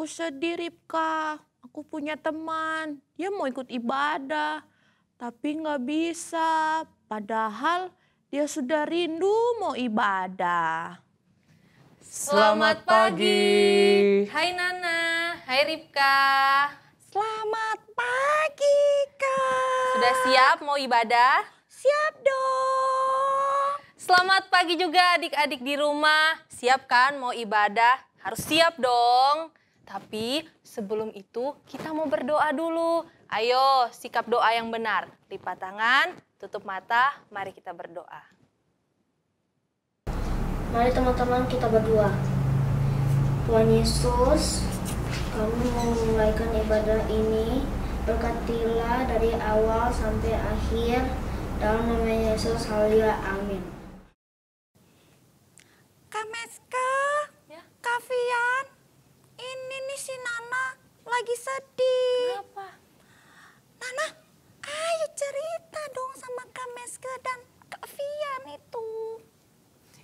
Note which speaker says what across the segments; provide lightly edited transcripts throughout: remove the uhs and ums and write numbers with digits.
Speaker 1: Aku sedih, Ripka. Aku punya teman, dia mau ikut ibadah, tapi nggak bisa. Padahal dia sudah rindu mau ibadah.
Speaker 2: Selamat pagi.
Speaker 3: Hai Nana, hai Ripka.
Speaker 1: Selamat pagi, Kak.
Speaker 3: Sudah siap mau ibadah?
Speaker 1: Siap dong.
Speaker 3: Selamat pagi juga adik-adik di rumah. Siap kan mau ibadah? Harus siap dong. Tapi sebelum itu kita mau berdoa dulu. Ayo sikap doa yang benar. Lipat tangan, tutup mata, mari kita berdoa.
Speaker 4: Mari teman-teman kita berdoa. Tuhan Yesus, kami mau memulaikan ibadah ini. Berkatilah dari awal sampai akhir. Dalam nama Yesus, haleluya, amin.
Speaker 1: Kak Meska,
Speaker 3: Ya?
Speaker 1: Kak Fian, ini nih si Nana lagi sedih.
Speaker 3: Kenapa?
Speaker 1: Nana, ayo cerita dong sama Kak Meska dan Kak Fian itu.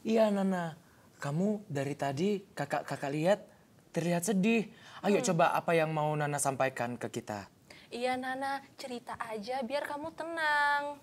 Speaker 2: Iya Nana, kamu dari tadi kakak lihat terlihat sedih. Ayo coba apa yang mau Nana sampaikan ke kita.
Speaker 3: Iya Nana, cerita aja biar kamu tenang.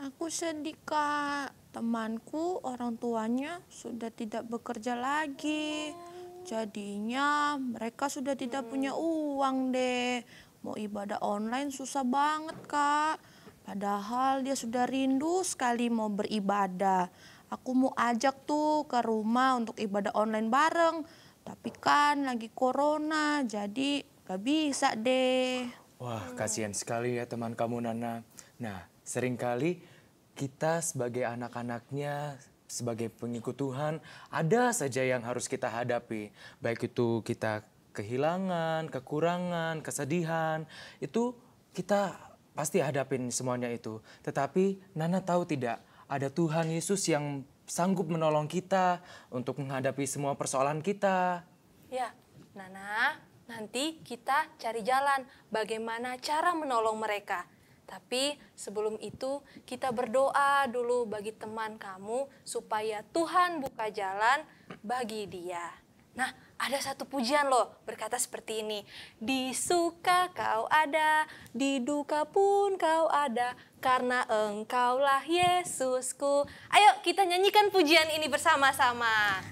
Speaker 1: Aku sedih, Kak. Temanku orang tuanya sudah tidak bekerja lagi. Jadinya mereka sudah tidak punya uang deh. Mau ibadah online susah banget, Kak. Padahal dia sudah rindu sekali mau beribadah. Aku mau ajak tuh ke rumah untuk ibadah online bareng. Tapi kan lagi corona, jadi gak bisa deh.
Speaker 2: Wah, kasihan sekali ya teman kamu Nana. Nah, seringkali kita sebagai anak-anaknya, sebagai pengikut Tuhan, ada saja yang harus kita hadapi. Baik itu kita kehilangan, kekurangan, kesedihan, itu kita pasti hadapin semuanya itu. Tetapi Nana tahu tidak, ada Tuhan Yesus yang sanggup menolong kita untuk menghadapi semua persoalan kita.
Speaker 3: Ya, Nana, nanti kita cari jalan bagaimana cara menolong mereka. Tapi sebelum itu kita berdoa dulu bagi teman kamu supaya Tuhan buka jalan bagi dia. Nah, ada satu pujian loh berkata seperti ini. Di suka kau ada, di duka pun kau ada, karena engkaulah Yesusku. Ayo kita nyanyikan pujian ini bersama-sama.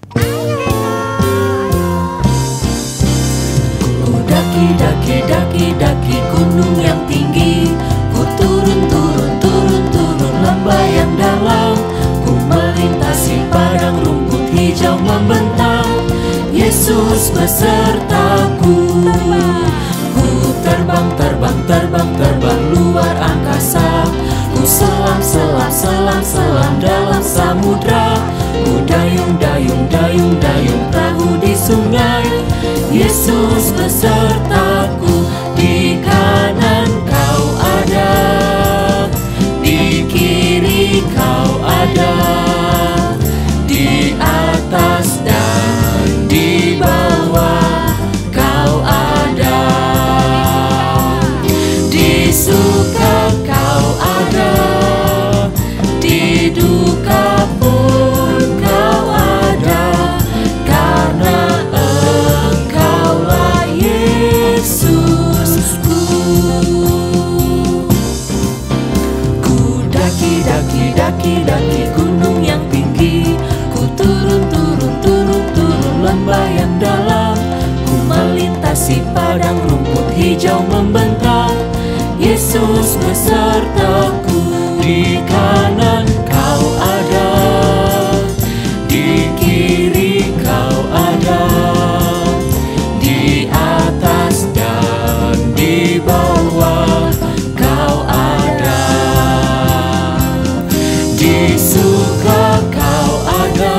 Speaker 5: Daki gunung yang tinggi, ku turun lembah yang dalam, ku melintasi padang rumput hijau membentang. Yesus besertaku, ku terbang luar angkasa, ku selam dalam samudra, ku dayung perahu di sungai. Yesus besertaku, di kanan kau ada, di kiri kau ada, di atas dan di bawah kau ada, di suka kau ada, di duka pun kau ada, karena engkaulah Yesusku. Ku daki gunung yang tinggi, ku turun lembah yang dalam, ku melintasi padang rumput hijau membentang. Yesus besertaku, di kanan kau ada, di kiri kau ada, di atas dan di bawah kau ada, di suka kau ada,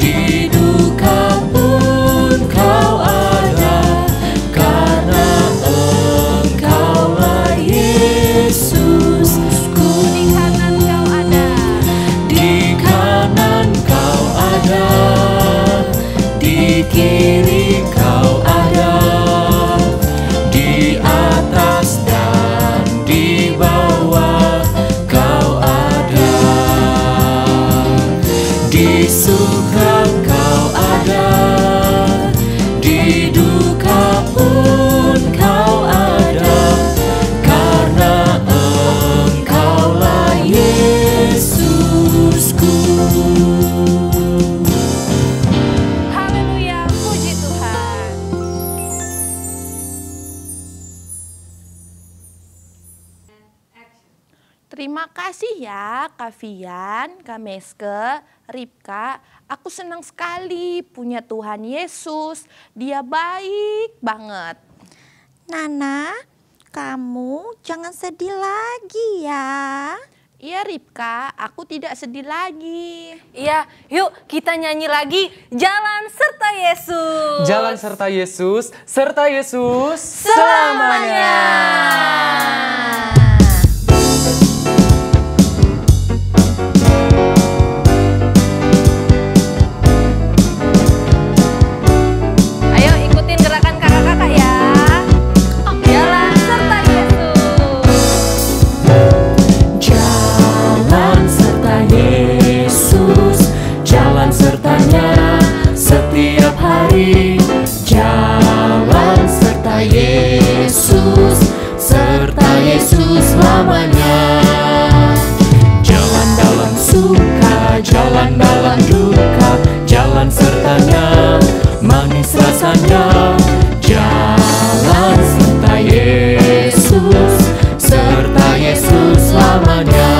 Speaker 5: di duka pun kau ada, karena
Speaker 1: Terima kasih ya Kak Vian, Kak Meske, Ripka. Aku senang sekali punya Tuhan Yesus. Dia baik banget.
Speaker 6: Nana, kamu jangan sedih lagi ya.
Speaker 1: Iya Ripka, aku tidak sedih lagi.
Speaker 3: Iya, yuk kita nyanyi lagi Jalan Serta Yesus.
Speaker 2: Jalan serta Yesus, serta Yesus
Speaker 3: Selamanya. Ayo ikutin gerakan kakak-kakak ya. Jalan serta Yesus.
Speaker 5: Jalan serta Yesus, jalan sertanya setiap hari. Jalan serta Yesus, serta Yesus selamanya. Jalan dalam suka, jalan dalam duka, jalan sertanya manis rasanya. Jalan serta Yesus, serta Yesus selamanya.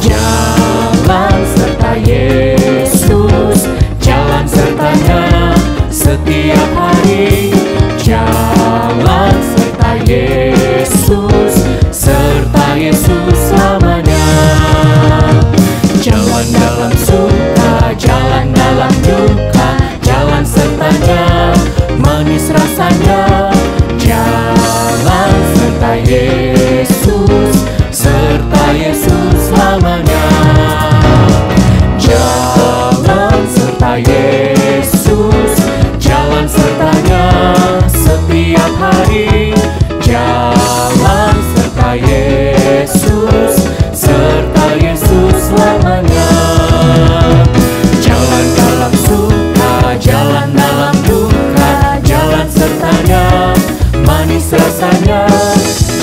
Speaker 5: Jalan serta Yesus, jalan sertanya setiap hari. Jalan serta Yesus, serta Yesus selamanya. Jalan dalam suka, jalan dalam duka, jalan sertanya manis rasanya. Jalan serta Yesus, serta Yesus selamanya. Jalan serta Yesus, jalan sertanya setiap hari. Jalan serta Yesus, serta Yesus selamanya. Jalan dalam suka, jalan dalam duka, jalan sertanya manis rasanya.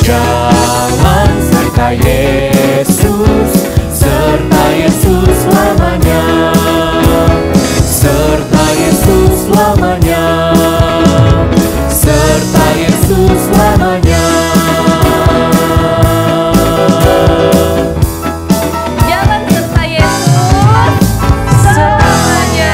Speaker 5: Jalan serta Yesus, serta Yesus selamanya. Serta Yesus selamanya. Serta Yesus selamanya.
Speaker 3: Jalan serta Yesus selamanya.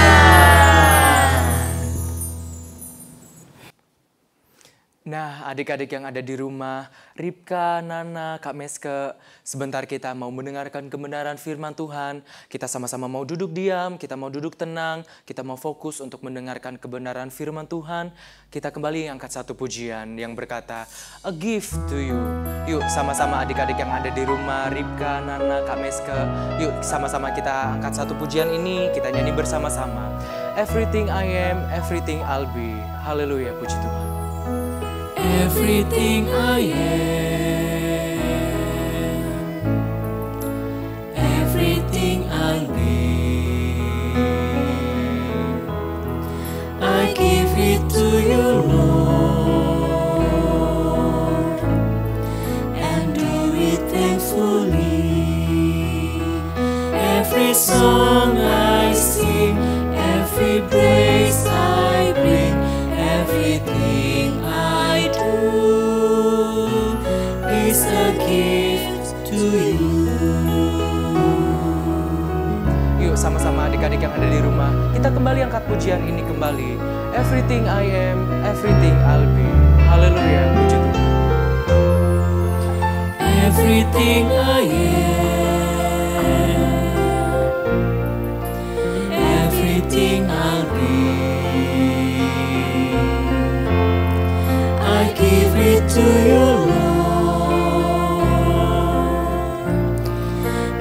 Speaker 2: Nah, adik-adik yang ada di rumah, Ripka, Nana, Kak Meske, sebentar kita mau mendengarkan kebenaran firman Tuhan. Kita sama-sama mau duduk diam, kita mau duduk tenang, kita mau fokus untuk mendengarkan kebenaran firman Tuhan. Kita kembali angkat satu pujian yang berkata, A Gift to You. Yuk, sama-sama adik-adik yang ada di rumah, Ripka, Nana, Kak Meske, yuk sama-sama kita angkat satu pujian ini, kita nyanyi bersama-sama. Everything I am, everything I'll be. Haleluya, puji Tuhan.
Speaker 5: Everything I am, everything I'll be, I give it to you, Lord, and do it thankfully. Every song I sing, every praise I bring, everything I do is a gift to you.
Speaker 2: Yuk sama-sama adik-adik yang ada di rumah, kita kembali angkat pujian ini kembali. Everything I am, everything I'll be. Haleluya, puji Tuhan.
Speaker 5: Everything I am, everything I'll be, I give it to you, Lord,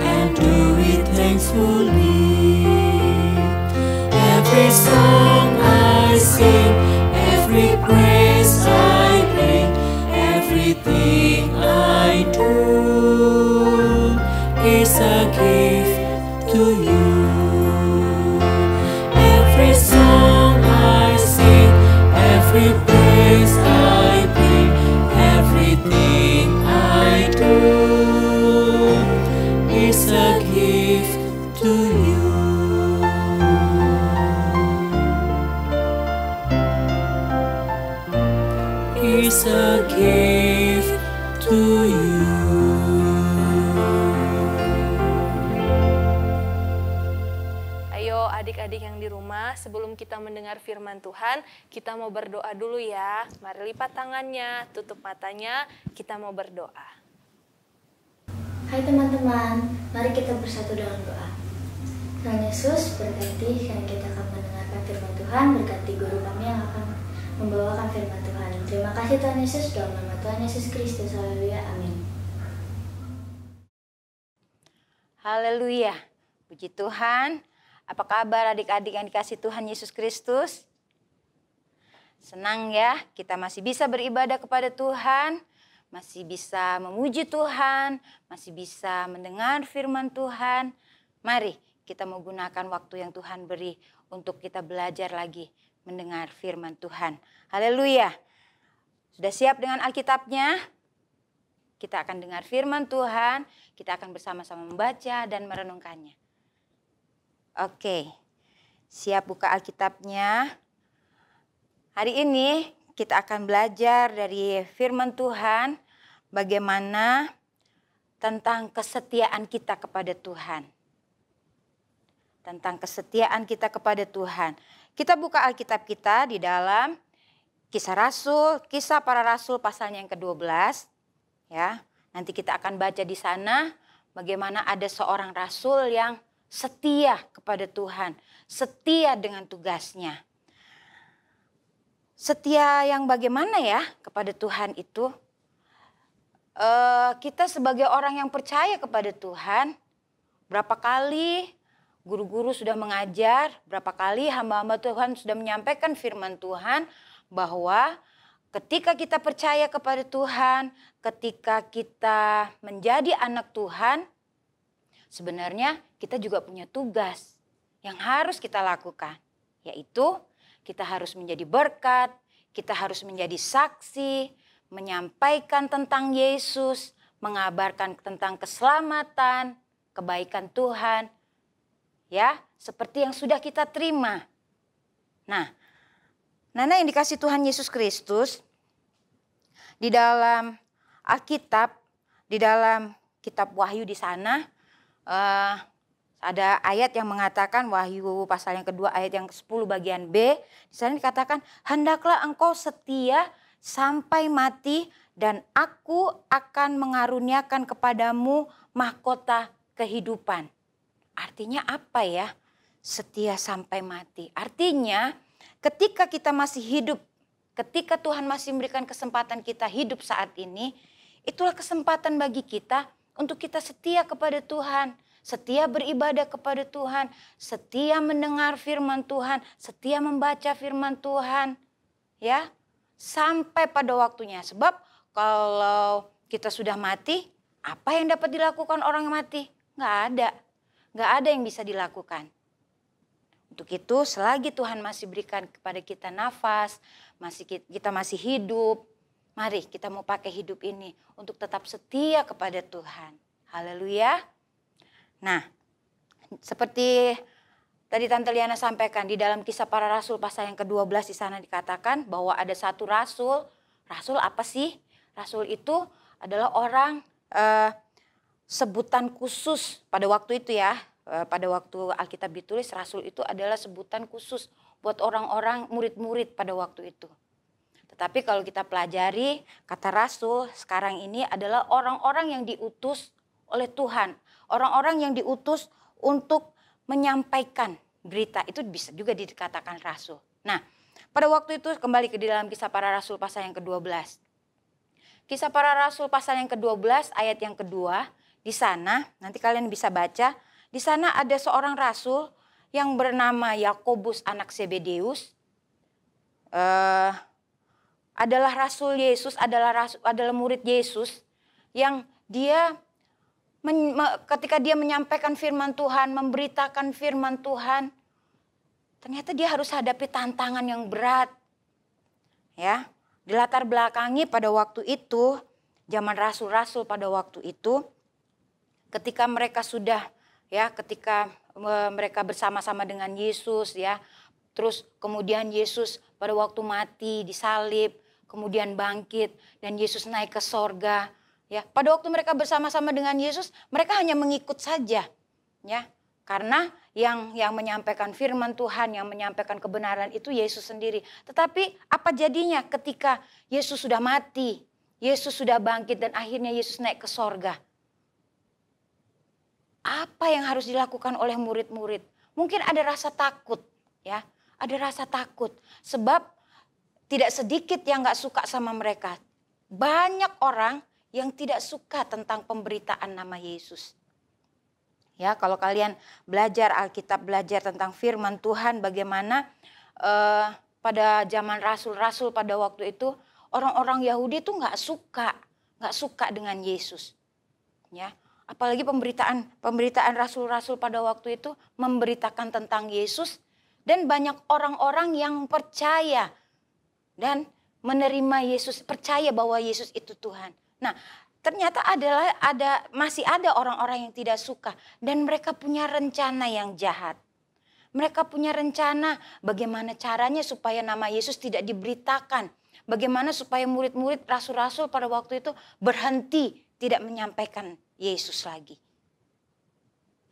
Speaker 5: and do it thankfully. Every song I sing, every praise I bring, everything I do is a gift to you. Every song I sing, every praise I bring, everything I do is a gift to you. Is a gift to you.
Speaker 3: adik-adik yang di rumah, sebelum kita mendengar firman Tuhan, kita mau berdoa dulu ya. Mari lipat tangannya, tutup matanya, kita mau berdoa.
Speaker 4: Hai teman-teman, mari kita bersatu dalam doa. Tuhan Yesus, berkati yang kita akan mendengarkan firman Tuhan, berkati guru kami yang akan membawakan firman Tuhan. Terima kasih Tuhan Yesus, dalam nama Tuhan Yesus Kristus, haleluya, amin.
Speaker 7: Haleluya, puji Tuhan. Apa kabar adik-adik yang dikasih Tuhan Yesus Kristus? Senang ya, kita masih bisa beribadah kepada Tuhan, masih bisa memuji Tuhan, masih bisa mendengar firman Tuhan. Mari kita menggunakan waktu yang Tuhan beri untuk kita belajar lagi mendengar firman Tuhan. Haleluya. Sudah siap dengan Alkitabnya? Kita akan dengar firman Tuhan, kita akan bersama-sama membaca dan merenungkannya. Oke, siap buka Alkitabnya. Hari ini kita akan belajar dari firman Tuhan bagaimana tentang kesetiaan kita kepada Tuhan. Tentang kesetiaan kita kepada Tuhan. Kita buka Alkitab kita di dalam Kisah Para Rasul pasalnya yang ke-12. Ya, nanti kita akan baca di sana bagaimana ada seorang rasul yang setia kepada Tuhan, setia dengan tugasnya. Setia yang bagaimana ya kepada Tuhan itu? Kita sebagai orang yang percaya kepada Tuhan, berapa kali guru-guru sudah mengajar, berapa kali hamba-hamba Tuhan sudah menyampaikan firman Tuhan bahwa ketika kita percaya kepada Tuhan, ketika kita menjadi anak Tuhan, sebenarnya kita juga punya tugas yang harus kita lakukan. Yaitu kita harus menjadi berkat, kita harus menjadi saksi, menyampaikan tentang Yesus, mengabarkan tentang keselamatan, kebaikan Tuhan. Ya, seperti yang sudah kita terima. Nah, Nana yang dikasih Tuhan Yesus Kristus, di dalam Alkitab, di dalam kitab Wahyu di sana, ada ayat yang mengatakan, Wahyu pasal yang kedua ayat yang ke-10 bagian B, di sana dikatakan, hendaklah engkau setia sampai mati dan aku akan mengaruniakan kepadamu mahkota kehidupan. Artinya apa ya? Setia sampai mati. Artinya ketika kita masih hidup, ketika Tuhan masih memberikan kesempatan kita hidup saat ini, itulah kesempatan bagi kita untuk kita setia kepada Tuhan, setia beribadah kepada Tuhan, setia mendengar firman Tuhan, setia membaca firman Tuhan, ya, sampai pada waktunya. Sebab kalau kita sudah mati, apa yang dapat dilakukan orang yang mati? Nggak ada yang bisa dilakukan. Untuk itu, selagi Tuhan masih berikan kepada kita nafas, kita masih hidup, mari kita mau pakai hidup ini untuk tetap setia kepada Tuhan. Haleluya. Nah, seperti tadi Tante Liana sampaikan di dalam Kisah Para Rasul pasal yang ke-12 di sana dikatakan bahwa ada satu rasul. Rasul apa sih? Rasul itu adalah orang sebutan khusus pada waktu itu ya. Pada waktu Alkitab ditulis, rasul itu adalah sebutan khusus buat orang-orang murid-murid pada waktu itu. Tetapi kalau kita pelajari, kata rasul sekarang ini adalah orang-orang yang diutus oleh Tuhan. Orang-orang yang diutus untuk menyampaikan berita, itu bisa juga dikatakan rasul. Nah, pada waktu itu kembali ke dalam Kisah Para Rasul pasal yang ke-12. Kisah Para Rasul pasal yang ke-12 ayat yang kedua, di sana nanti kalian bisa baca. Di sana ada seorang rasul yang bernama Yakobus anak Zebedeus. Adalah rasul Yesus, adalah murid Yesus yang dia ketika dia menyampaikan firman Tuhan, memberitakan firman Tuhan, ternyata dia harus hadapi tantangan yang berat. Ya, dilatar belakangi pada waktu itu, zaman rasul-rasul pada waktu itu, ketika mereka sudah ketika mereka bersama-sama dengan Yesus ya. Terus kemudian Yesus pada waktu mati disalib, kemudian bangkit dan Yesus naik ke sorga. Ya, pada waktu mereka bersama-sama dengan Yesus, mereka hanya mengikut saja. Ya. Karena yang menyampaikan firman Tuhan, yang menyampaikan kebenaran itu Yesus sendiri. Tetapi apa jadinya ketika Yesus sudah mati, Yesus sudah bangkit dan akhirnya Yesus naik ke sorga? Apa yang harus dilakukan oleh murid-murid? Mungkin ada rasa takut, ya, ada rasa takut. Sebab tidak sedikit yang gak suka sama mereka. Banyak orang yang tidak suka tentang pemberitaan nama Yesus. Ya, kalau kalian belajar Alkitab, belajar tentang firman Tuhan, bagaimana pada zaman rasul-rasul pada waktu itu orang-orang Yahudi itu nggak suka dengan Yesus. Ya, apalagi pemberitaan rasul-rasul pada waktu itu memberitakan tentang Yesus dan banyak orang-orang yang percaya dan menerima Yesus, percaya bahwa Yesus itu Tuhan. Nah, ternyata masih ada orang-orang yang tidak suka dan mereka punya rencana yang jahat. Mereka punya rencana bagaimana caranya supaya nama Yesus tidak diberitakan. Bagaimana supaya murid-murid rasul-rasul pada waktu itu berhenti tidak menyampaikan Yesus lagi.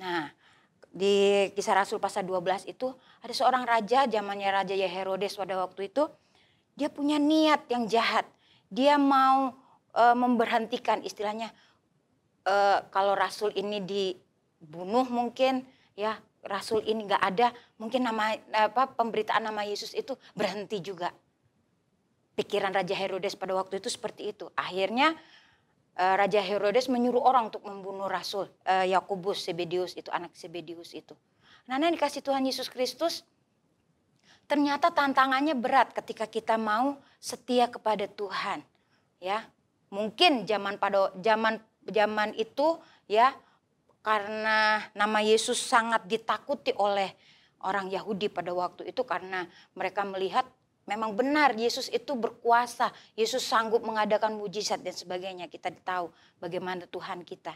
Speaker 7: Nah, di Kisah Rasul pasal 12 itu ada seorang raja, zamannya Raja Herodes pada waktu itu. Dia punya niat yang jahat. Dia mau memberhentikan, istilahnya kalau rasul ini dibunuh mungkin, ya rasul ini nggak ada, mungkin pemberitaan nama Yesus itu berhenti juga. Pikiran Raja Herodes pada waktu itu seperti itu. Akhirnya Raja Herodes menyuruh orang untuk membunuh rasul Yakobus, Zebedius itu, anak Zebedius itu. Nah, dikasih Tuhan Yesus Kristus, ternyata tantangannya berat ketika kita mau setia kepada Tuhan, ya. Mungkin zaman itu, ya, karena nama Yesus sangat ditakuti oleh orang Yahudi pada waktu itu karena mereka melihat memang benar Yesus itu berkuasa, Yesus sanggup mengadakan mujizat dan sebagainya. Kita tahu bagaimana Tuhan kita.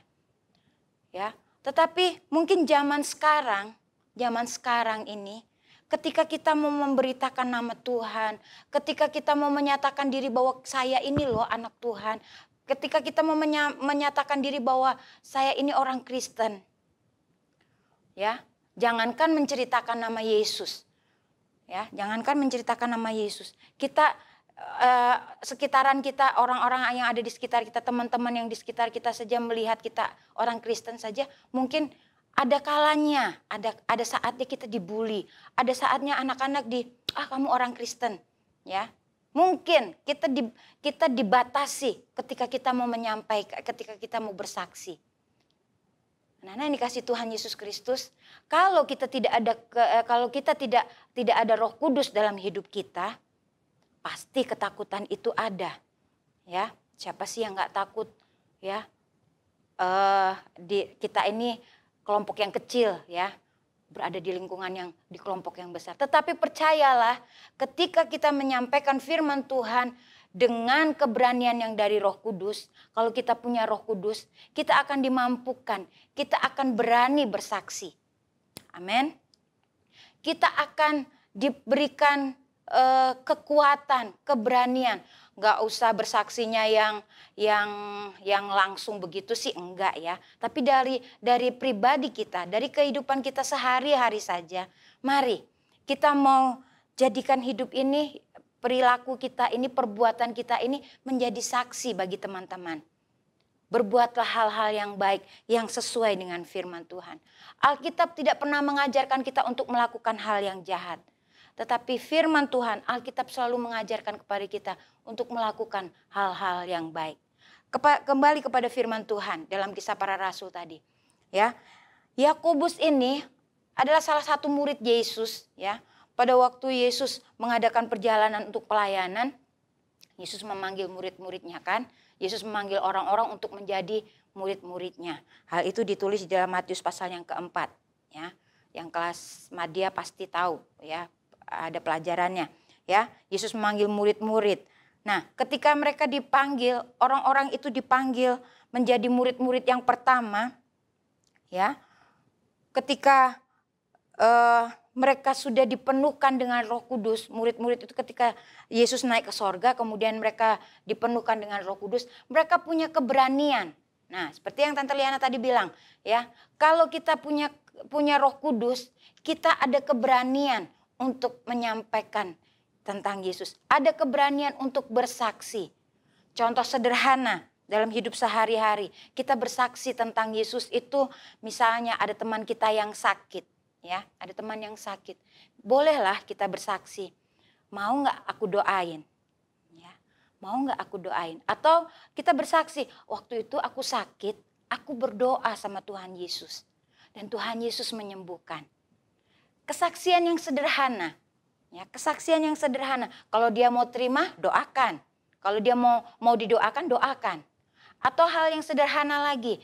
Speaker 7: Ya, tetapi mungkin zaman sekarang ini ketika kita mau memberitakan nama Tuhan, ketika kita mau menyatakan diri bahwa saya ini loh anak Tuhan, ketika kita mau menyatakan diri bahwa saya ini orang Kristen, ya, jangankan menceritakan nama Yesus, ya, jangankan menceritakan nama Yesus, kita sekitaran kita, orang-orang yang ada di sekitar kita, teman-teman yang di sekitar kita saja melihat kita orang Kristen saja, mungkin ada kalanya, ada saatnya kita dibully, ada saatnya anak-anak kamu orang Kristen, ya. Mungkin kita dibatasi ketika kita mau menyampaikan, ketika kita mau bersaksi. Nah, ini kasih Tuhan Yesus Kristus, kalau kita tidak ada Roh Kudus dalam hidup kita, pasti ketakutan itu ada, ya. Siapa sih yang nggak takut, ya? Kita ini kelompok yang kecil, ya, berada di lingkungan yang di kelompok yang besar. Tetapi percayalah, ketika kita menyampaikan firman Tuhan dengan keberanian yang dari Roh Kudus, kalau kita punya Roh Kudus, kita akan dimampukan, kita akan berani bersaksi. Amin. Kita akan diberikan kekuatan, keberanian. Gak usah bersaksinya yang langsung begitu sih, enggak ya. Tapi dari pribadi kita, dari kehidupan kita sehari-hari saja. Mari kita mau jadikan hidup ini, perilaku kita ini, perbuatan kita ini menjadi saksi bagi teman-teman. Berbuatlah hal-hal yang baik, yang sesuai dengan firman Tuhan. Alkitab tidak pernah mengajarkan kita untuk melakukan hal yang jahat. Tetapi firman Tuhan, Alkitab selalu mengajarkan kepada kita untuk melakukan hal-hal yang baik. Kembali kepada firman Tuhan dalam Kisah Para Rasul tadi. Ya, Yakobus ini adalah salah satu murid Yesus. Ya, pada waktu Yesus mengadakan perjalanan untuk pelayanan, Yesus memanggil murid-muridnya kan. Yesus memanggil orang-orang untuk menjadi murid-muridnya. Hal itu ditulis di dalam Matius pasal yang keempat. Ya, yang kelas Madya pasti tahu, ya. Ada pelajarannya, ya. Yesus memanggil murid-murid. Nah, ketika mereka dipanggil, orang-orang itu dipanggil menjadi murid-murid yang pertama, ya. Ketika mereka sudah dipenuhkan dengan Roh Kudus, murid-murid itu ketika Yesus naik ke sorga, kemudian mereka dipenuhkan dengan Roh Kudus, mereka punya keberanian. Nah, seperti yang Tante Liana tadi bilang, ya, kalau kita punya punya Roh Kudus, kita ada keberanian untuk menyampaikan tentang Yesus. Ada keberanian untuk bersaksi. Contoh sederhana dalam hidup sehari-hari, kita bersaksi tentang Yesus itu, misalnya ada teman kita yang sakit, ya, ada teman yang sakit. Bolehlah kita bersaksi. Mau nggak aku doain? Ya, mau nggak aku doain? Atau kita bersaksi, waktu itu aku sakit, aku berdoa sama Tuhan Yesus. Dan Tuhan Yesus menyembuhkan. Kesaksian yang sederhana. Ya, kesaksian yang sederhana. Kalau dia mau terima, doakan. Kalau dia mau didoakan, doakan. Atau hal yang sederhana lagi,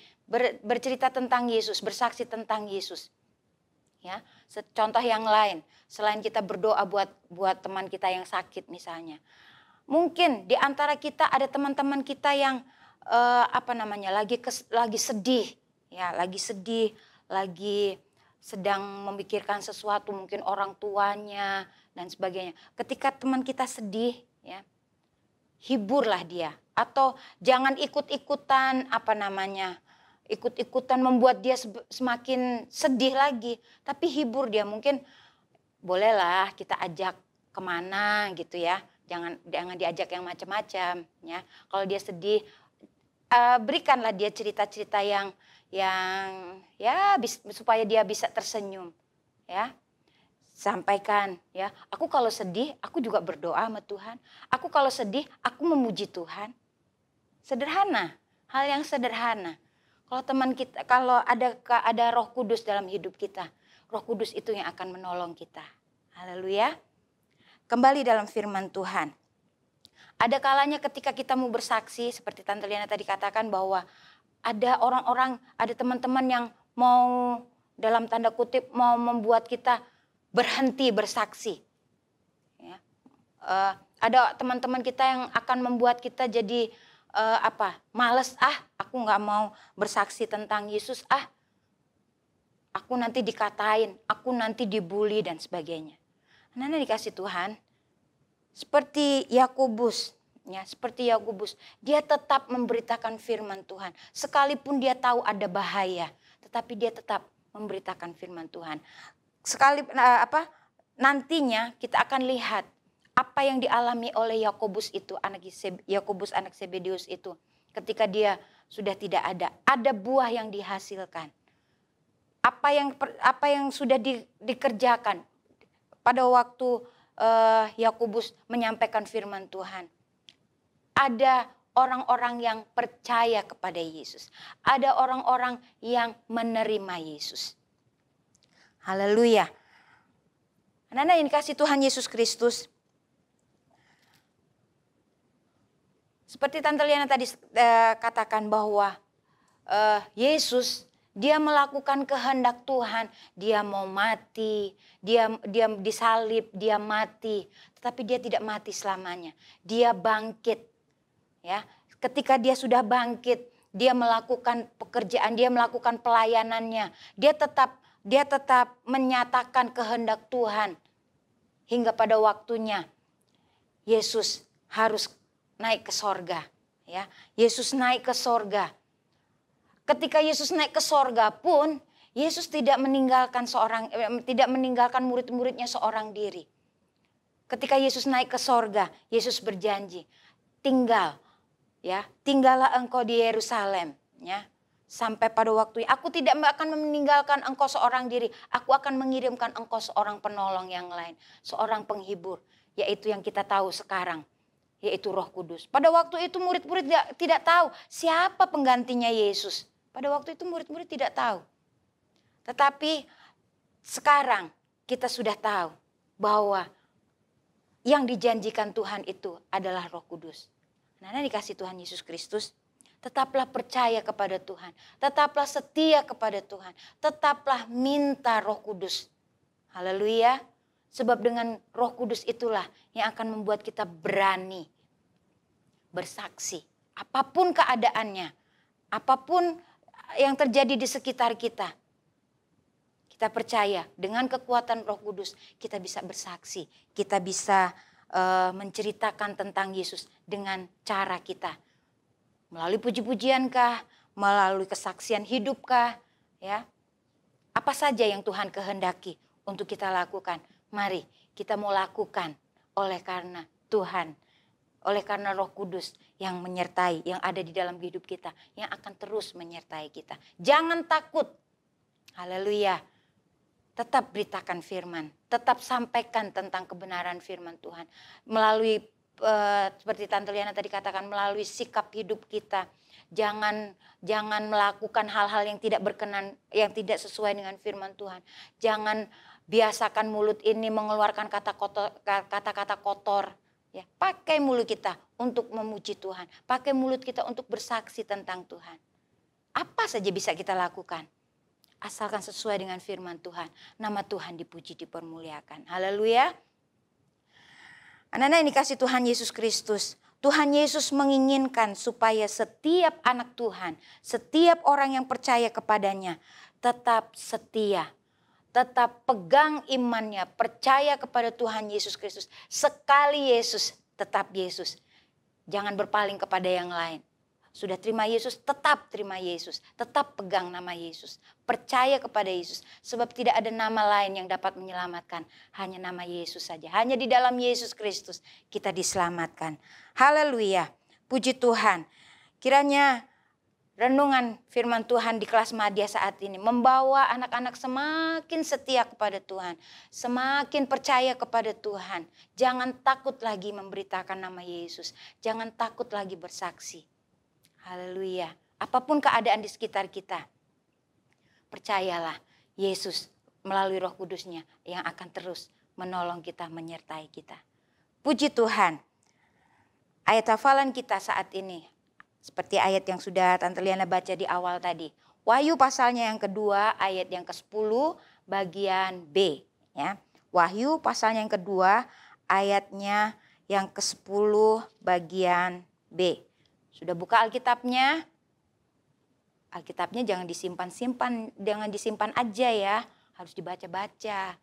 Speaker 7: bercerita tentang Yesus, bersaksi tentang Yesus. Ya, contoh yang lain, selain kita berdoa buat teman kita yang sakit misalnya. Mungkin di antara kita ada teman-teman kita yang lagi sedih, ya, lagi sedih, lagi sedang memikirkan sesuatu, mungkin orang tuanya dan sebagainya. Ketika teman kita sedih, ya, hiburlah dia. Atau jangan ikut-ikutan ikut-ikutan membuat dia semakin sedih lagi. Tapi hibur dia, mungkin bolehlah kita ajak kemana gitu ya. Jangan diajak yang macam-macam ya. Kalau dia sedih, berikanlah dia cerita-cerita yang ya supaya dia bisa tersenyum ya. Sampaikan ya, aku kalau sedih aku juga berdoa sama Tuhan. Aku kalau sedih aku memuji Tuhan. Sederhana, hal yang sederhana. Kalau teman kita, kalau ada Roh Kudus dalam hidup kita, Roh Kudus itu yang akan menolong kita. Haleluya. Kembali dalam firman Tuhan. Ada kalanya ketika kita mau bersaksi, seperti Tante Liana tadi katakan bahwa ada orang-orang, ada teman-teman yang mau dalam tanda kutip mau membuat kita berhenti bersaksi. Ya. Ada teman-teman kita yang akan membuat kita jadi males, aku nggak mau bersaksi tentang Yesus, aku nanti dikatain, aku nanti dibully dan sebagainya. Anak-anak dikasih Tuhan, seperti Yakobus, ya, seperti Yakobus, dia tetap memberitakan firman Tuhan, sekalipun dia tahu ada bahaya, tetapi dia tetap memberitakan firman Tuhan. Nantinya kita akan lihat apa yang dialami oleh Yakobus itu, Yakobus anak Zebedeus itu, ketika dia sudah tidak ada buah yang dihasilkan. Apa yang sudah dikerjakan pada waktu Yakobus menyampaikan firman Tuhan. Ada orang-orang yang percaya kepada Yesus, ada orang-orang yang menerima Yesus. Haleluya. Anak-anak yang dikasih Tuhan Yesus Kristus, seperti Tante Liana tadi katakan bahwa Yesus, dia melakukan kehendak Tuhan. Dia mau mati, dia disalib, dia mati. Tetapi dia tidak mati selamanya. Dia bangkit. Ya, ketika dia sudah bangkit, dia melakukan pekerjaan, dia melakukan pelayanannya. Dia tetap menyatakan kehendak Tuhan. Hingga pada waktunya Yesus harus naik ke sorga, ya. Yesus naik ke sorga. Ketika Yesus naik ke sorga pun, Yesus tidak meninggalkan murid-muridnya seorang diri. Ketika Yesus naik ke sorga, Yesus berjanji, tinggallah engkau di Yerusalem, ya. Sampai pada waktunya, aku tidak akan meninggalkan engkau seorang diri, aku akan mengirimkan engkau seorang penolong yang lain, seorang penghibur, yaitu yang kita tahu sekarang, yaitu Roh Kudus. Pada waktu itu murid-murid tidak tahu siapa penggantinya Yesus. Pada waktu itu murid-murid tidak tahu. Tetapi sekarang kita sudah tahu bahwa yang dijanjikan Tuhan itu adalah Roh Kudus. Nah, dikasih Tuhan Yesus Kristus, tetaplah percaya kepada Tuhan. Tetaplah setia kepada Tuhan. Tetaplah minta Roh Kudus. Haleluya. Sebab dengan Roh Kudus itulah yang akan membuat kita berani bersaksi. Apapun keadaannya, apapun yang terjadi di sekitar kita. Kita percaya dengan kekuatan Roh Kudus kita bisa bersaksi. Kita bisa menceritakan tentang Yesus dengan cara kita. Melalui puji-pujian kah? Melalui kesaksian hidup kah? Ya. Apa saja yang Tuhan kehendaki untuk kita lakukan? Mari kita mau lakukan oleh karena Tuhan, oleh karena Roh Kudus yang menyertai, yang ada di dalam hidup kita, yang akan terus menyertai kita. Jangan takut. Haleluya. Tetap beritakan firman, tetap sampaikan tentang kebenaran firman Tuhan. Melalui seperti Tante Liana tadi katakan, melalui sikap hidup kita. Jangan melakukan hal-hal yang tidak berkenan, yang tidak sesuai dengan firman Tuhan. Jangan biasakan mulut ini mengeluarkan kata-kata kotor. Ya, pakai mulut kita untuk memuji Tuhan. Pakai mulut kita untuk bersaksi tentang Tuhan. Apa saja bisa kita lakukan. Asalkan sesuai dengan firman Tuhan. Nama Tuhan dipuji, dipermuliakan. Haleluya. Anak-anak yang dikasih Tuhan Yesus Kristus. Tuhan Yesus menginginkan supaya setiap anak Tuhan, setiap orang yang percaya kepadanya tetap setia. Tetap pegang imannya, percaya kepada Tuhan Yesus Kristus. Sekali Yesus, tetap Yesus. Jangan berpaling kepada yang lain. Sudah terima Yesus, tetap terima Yesus. Tetap pegang nama Yesus. Percaya kepada Yesus. Sebab tidak ada nama lain yang dapat menyelamatkan. Hanya nama Yesus saja. Hanya di dalam Yesus Kristus kita diselamatkan. Haleluya. Puji Tuhan. Kiranya renungan firman Tuhan di kelas Madya saat ini membawa anak-anak semakin setia kepada Tuhan. Semakin percaya kepada Tuhan. Jangan takut lagi memberitakan nama Yesus. Jangan takut lagi bersaksi. Haleluya. Apapun keadaan di sekitar kita, percayalah Yesus melalui Roh Kudusnya yang akan terus menolong kita, menyertai kita. Puji Tuhan. Ayat hafalan kita saat ini, seperti ayat yang sudah Tante Liana baca di awal tadi. Wahyu pasalnya yang kedua, ayat yang ke-10, bagian B. Ya. Wahyu pasalnya yang kedua, ayatnya yang ke-10, bagian B. Sudah buka Alkitabnya? Alkitabnya jangan disimpan-simpan, jangan disimpan aja ya. Harus dibaca-baca.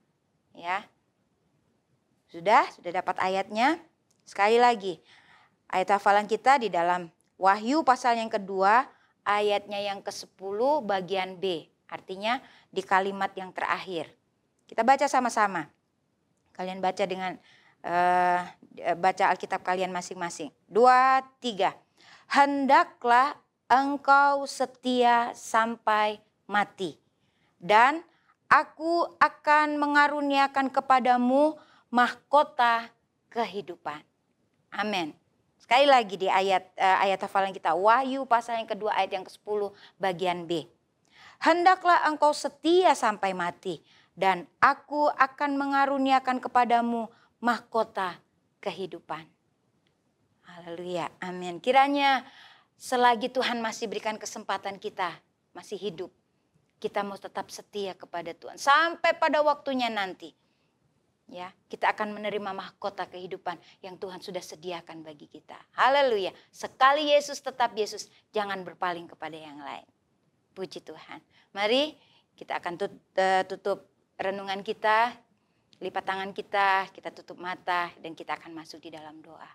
Speaker 7: Ya. Sudah dapat ayatnya? Sekali lagi. Ayat hafalan kita di dalam Wahyu pasal yang kedua, ayatnya yang ke-10 bagian B. Artinya di kalimat yang terakhir. Kita baca sama-sama. Kalian baca dengan baca Alkitab kalian masing-masing. 2, 3. Hendaklah engkau setia sampai mati. Dan aku akan mengaruniakan kepadamu mahkota kehidupan. Amin. Sekali lagi di ayat hafalan kita. Wahyu pasal yang kedua ayat yang ke-10 bagian B. Hendaklah engkau setia sampai mati. Dan aku akan mengaruniakan kepadamu mahkota kehidupan. Haleluya, amin. Kiranya selagi Tuhan masih berikan kesempatan kita, masih hidup, kita mau tetap setia kepada Tuhan. Sampai pada waktunya nanti, ya, kita akan menerima mahkota kehidupan yang Tuhan sudah sediakan bagi kita. Haleluya, sekali Yesus tetap Yesus, jangan berpaling kepada yang lain. Puji Tuhan. Mari kita akan tutup renungan kita, lipat tangan kita tutup mata dan kita akan masuk di dalam doa.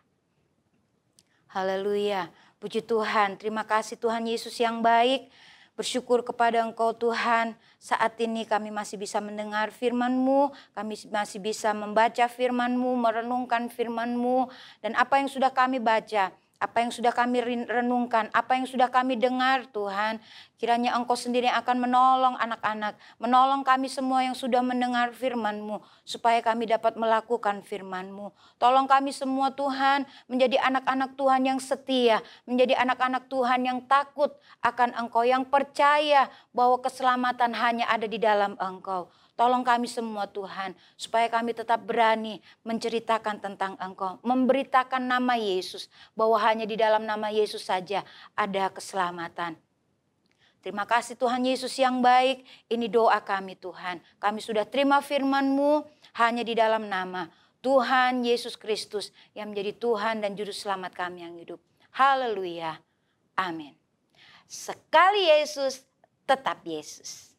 Speaker 7: Haleluya, puji Tuhan, terima kasih Tuhan Yesus yang baik. Bersyukur kepada Engkau Tuhan, saat ini kami masih bisa mendengar firman-Mu, kami masih bisa membaca firman-Mu, merenungkan firman-Mu. Dan apa yang sudah kami baca, apa yang sudah kami renungkan, apa yang sudah kami dengar Tuhan, kiranya Engkau sendiri akan menolong anak-anak, menolong kami semua yang sudah mendengar firman-Mu, supaya kami dapat melakukan firman-Mu. Tolong kami semua Tuhan, menjadi anak-anak Tuhan yang setia, menjadi anak-anak Tuhan yang takut akan Engkau, yang percaya bahwa keselamatan hanya ada di dalam Engkau. Tolong kami semua Tuhan, supaya kami tetap berani menceritakan tentang Engkau, memberitakan nama Yesus, bahwa hanya di dalam nama Yesus saja ada keselamatan. Terima kasih Tuhan Yesus yang baik, ini doa kami Tuhan. Kami sudah terima firman-Mu hanya di dalam nama Tuhan Yesus Kristus yang menjadi Tuhan dan Juru Selamat kami yang hidup. Haleluya, amin. Sekali Yesus, tetap Yesus.